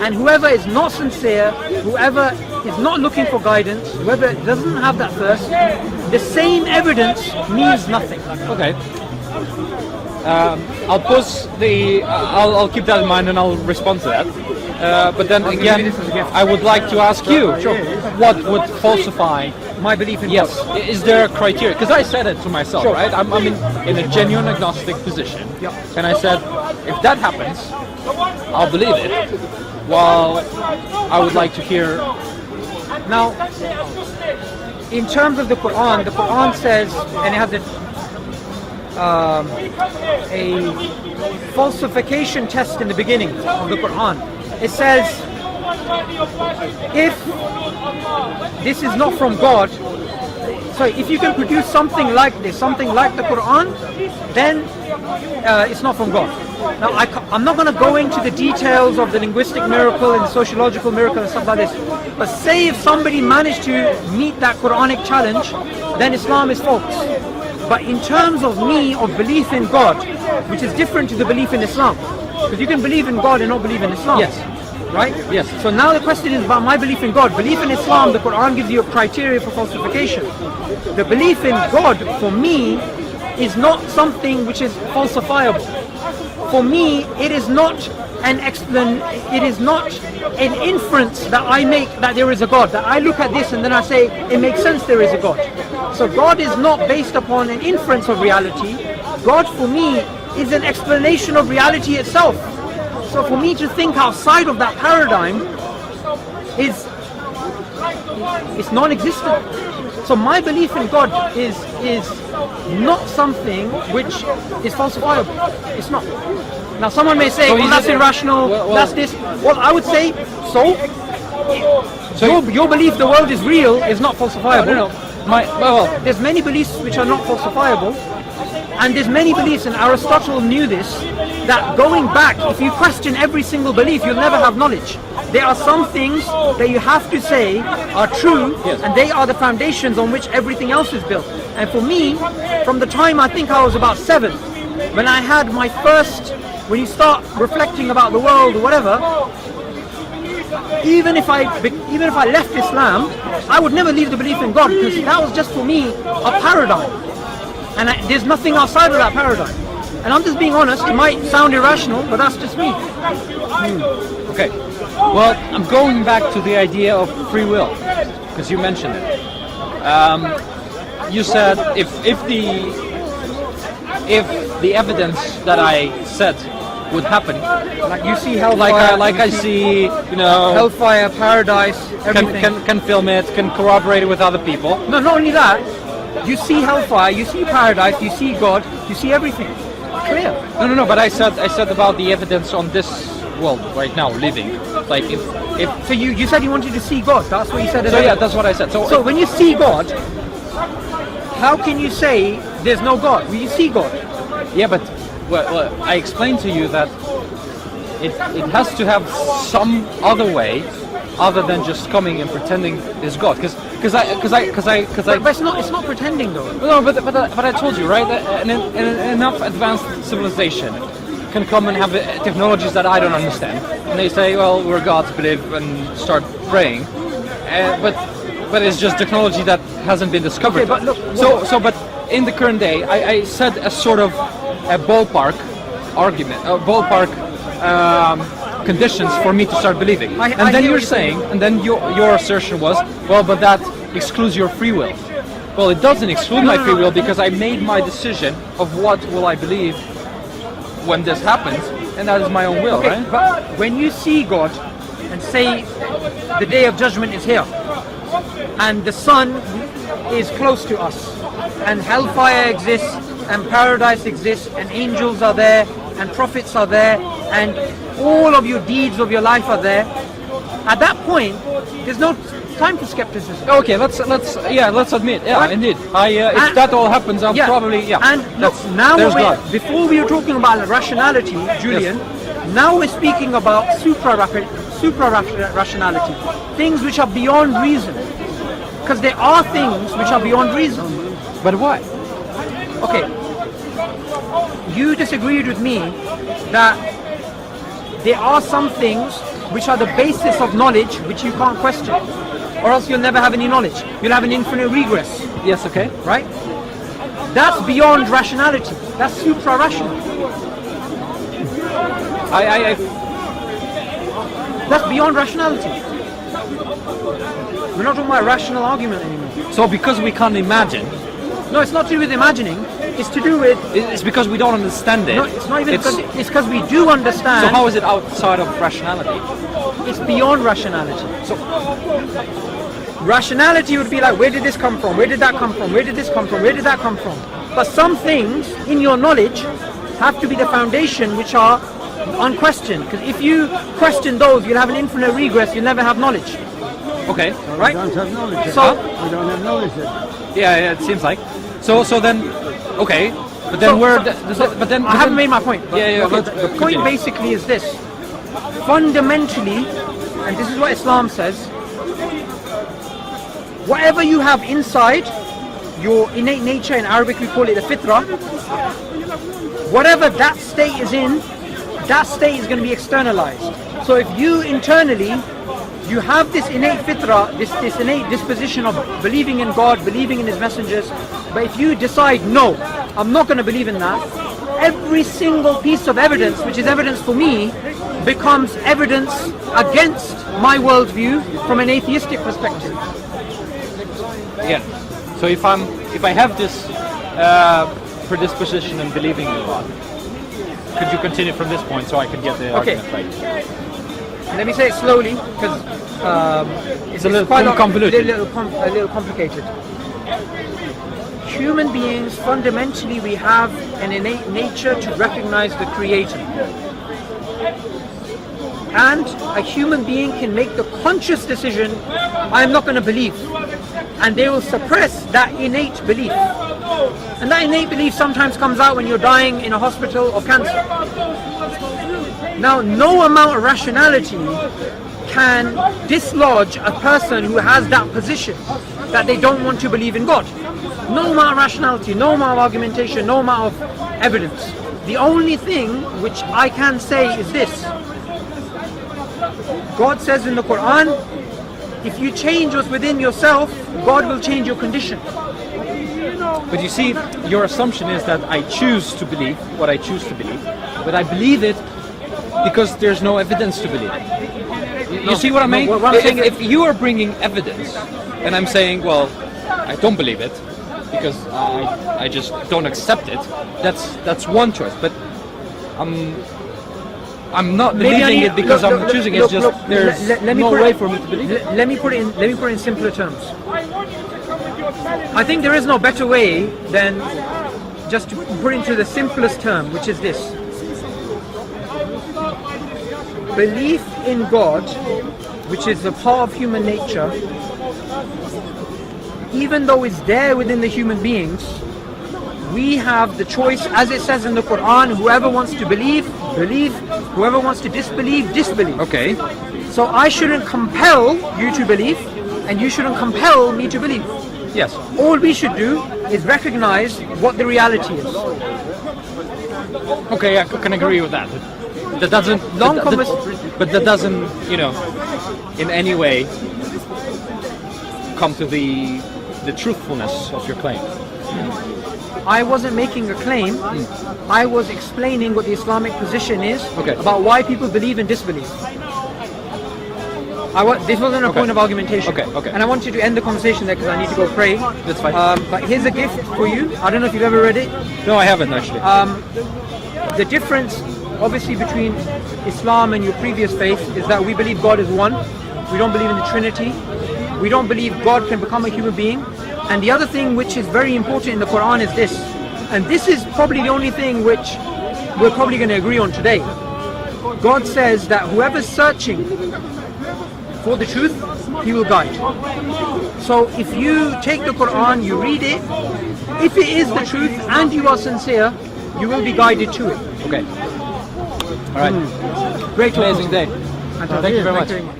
And whoever is not sincere, whoever is not looking for guidance, whoever doesn't have that thirst, the same evidence means nothing. Okay. I'll keep that in mind and I'll respond to that. But then again, I would like to ask you, what would falsify My belief in yes, God. is there a criteria? Because I said it to myself, Sure. right? I'm in a genuine agnostic position. Yep. And I said, if that happens, I'll believe it. Well, I would like to hear. Now, in terms of the Quran says, and it has a falsification test in the beginning of the Quran. It says, if this is not from God, sorry, if you can produce something like this, something like the Quran, then it's not from God. Now, I'm not going to go into the details of the linguistic miracle and the sociological miracle and stuff like this, but say if somebody managed to meet that Quranic challenge, then Islam is false. But in terms of me, of belief in God, which is different to the belief in Islam, because you can believe in God and not believe in Islam. Yes. Right? Yes. So now the question is about my belief in God. Belief in Islam, the Quran gives you a criteria for falsification. The belief in God, for me, is not something which is falsifiable. For me, it is not it is not an inference that I make that there is a God. That I look at this and then I say, it makes sense there is a God. So God is not based upon an inference of reality. God, for me, is an explanation of reality itself. So for me to think outside of that paradigm is non-existent. So my belief in God is not something which is falsifiable. It's not. Now someone may say, well, that's irrational, that's this. Well, I would say, your belief the world is real is not falsifiable. No. There's many beliefs which are not falsifiable. And there's many beliefs, and Aristotle knew this, that going back, if you question every single belief, you'll never have knowledge. There are some things that you have to say are true, yes, and they are the foundations on which everything else is built. And for me, from the time I think I was about 7, when I had my first, when you start reflecting about the world or whatever, even if I left Islam, I would never leave the belief in God, because that was just for me a paradigm. And there's nothing outside of that paradigm. And I'm just being honest, it might sound irrational, but that's just me. Okay. Well, I'm going back to the idea of free will, because you mentioned it. You said if the evidence that I said would happen, like you see hellfire, I see, hellfire, paradise, everything. Can film it, can corroborate it with other people. No, not only that. You see hellfire, you see paradise, you see God, you see everything. Clear. No, but I said about the evidence on this world right now, living. Like if so you said you wanted to see God, that's what you said. So yeah, that's what I said. So when you see God, how can you say there's no God? Well, you see God. Yeah, but well, I explained to you that it has to have some other way other than just coming and pretending is God, because it's not pretending though. No, but I told you, right, that an enough advanced civilization can come and have technologies that I don't understand, and they say, well, we're gods, believe, and start praying, but it's just technology that hasn't been discovered. Okay, but look, but in the current day, I said a sort of a ballpark argument, a ballpark. Conditions for me to start believing, and then you're saying, and then your assertion was, well, but that excludes your free will. Well, it doesn't exclude my free will, because I made my decision of what will I believe when this happens, and that is my own will, right? But when you see God and say the day of judgment is here, and the sun is close to us, and hellfire exists, and paradise exists, and angels are there, and prophets are there, and all of your deeds of your life are there. At that point, there's no time for skepticism. Okay, let's admit, right? Indeed. If that all happens, I'll probably. And look, now before we were talking about rationality, Julian. Yes. Now we're speaking about supra-rationality, things which are beyond reason. Because there are things which are beyond reason. But why? Okay. You disagreed with me that there are some things which are the basis of knowledge, which you can't question. Or else you'll never have any knowledge. You'll have an infinite regress. Yes, okay. Right? That's beyond rationality. That's supra-rational. That's beyond rationality. We're not talking about rational argument anymore. So because we can't imagine... No, it's not to do with imagining. It's to do with... It's because we don't understand it. No, it's not even because... It's because we do understand... So how is it outside of rationality? It's beyond rationality. So rationality would be like, where did this come from? Where did that come from? Where did this come from? Where did that come from? But some things in your knowledge have to be the foundation which are unquestioned. Because if you question those, you'll have an infinite regress. You'll never have knowledge. Okay, right? We don't have knowledge. So we don't have knowledge then. Yeah, it seems like. So then, okay. But then but then I haven't made my point. Yeah. Okay, the point basically is this: fundamentally, and this is what Islam says, whatever you have inside your innate nature, in Arabic we call it the fitrah, whatever that state is in, that state is going to be externalized. So if you internally, you have this innate fitrah, this innate disposition of believing in God, believing in His messengers, but if you decide, no, I'm not going to believe in that, every single piece of evidence, which is evidence for me, becomes evidence against my worldview from an atheistic perspective. Yeah. So if I have this predisposition in believing in God, could you continue from this point so I can get the argument right? Let me say it slowly because it's a little convoluted. A little complicated. Human beings, fundamentally, we have an innate nature to recognize the Creator. And a human being can make the conscious decision, I'm not going to believe. And they will suppress that innate belief. And that innate belief sometimes comes out when you're dying in a hospital of cancer. Now, no amount of rationality can dislodge a person who has that position, that they don't want to believe in God. No amount of rationality, no amount of argumentation, no amount of evidence. The only thing which I can say is this. God says in the Quran, if you change what's within yourself, God will change your condition. But you see, your assumption is that I choose to believe what I choose to believe, but I believe it because there's no evidence to believe it. You see what I mean? If you are bringing evidence, and I'm saying, well, I don't believe it because I just don't accept it, that's one choice. But I'm not believing it because I'm choosing it. It's just there's no way for me to believe it. Let me put it in simpler terms. I think there is no better way than just to put it into the simplest term, which is this. Belief in God, which is a part of human nature, even though it's there within the human beings, we have the choice, as it says in the Quran, whoever wants to believe, believe, whoever wants to disbelieve, disbelieve. Okay. So I shouldn't compel you to believe, and you shouldn't compel me to believe. Yes. All we should do is recognize what the reality is. Okay, I can agree with that. That doesn't but that doesn't, in any way come to the truthfulness of your claim. I wasn't making a claim. I was explaining what the Islamic position is about why people believe and disbelieve. This wasn't a point of argumentation. Okay. And I want you to end the conversation there because I need to go pray. That's fine. But here's a gift for you. I don't know if you've ever read it. No, I haven't actually. The difference, obviously, between Islam and your previous faith is that we believe God is one. We don't believe in the Trinity. We don't believe God can become a human being. And the other thing which is very important in the Quran is this. And this is probably the only thing which we're probably going to agree on today. God says that whoever's searching for the truth, He will guide. So if you take the Quran, you read it, if it is the truth and you are sincere, you will be guided to it. Okay. All right. Great, amazing day. Thank you very much.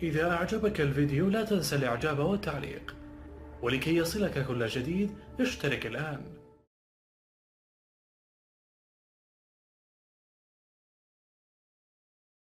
إذا أعجبك الفيديو لا تنسى الإعجاب والتعليق، ولكي يصلك كل جديد اشترك الآن.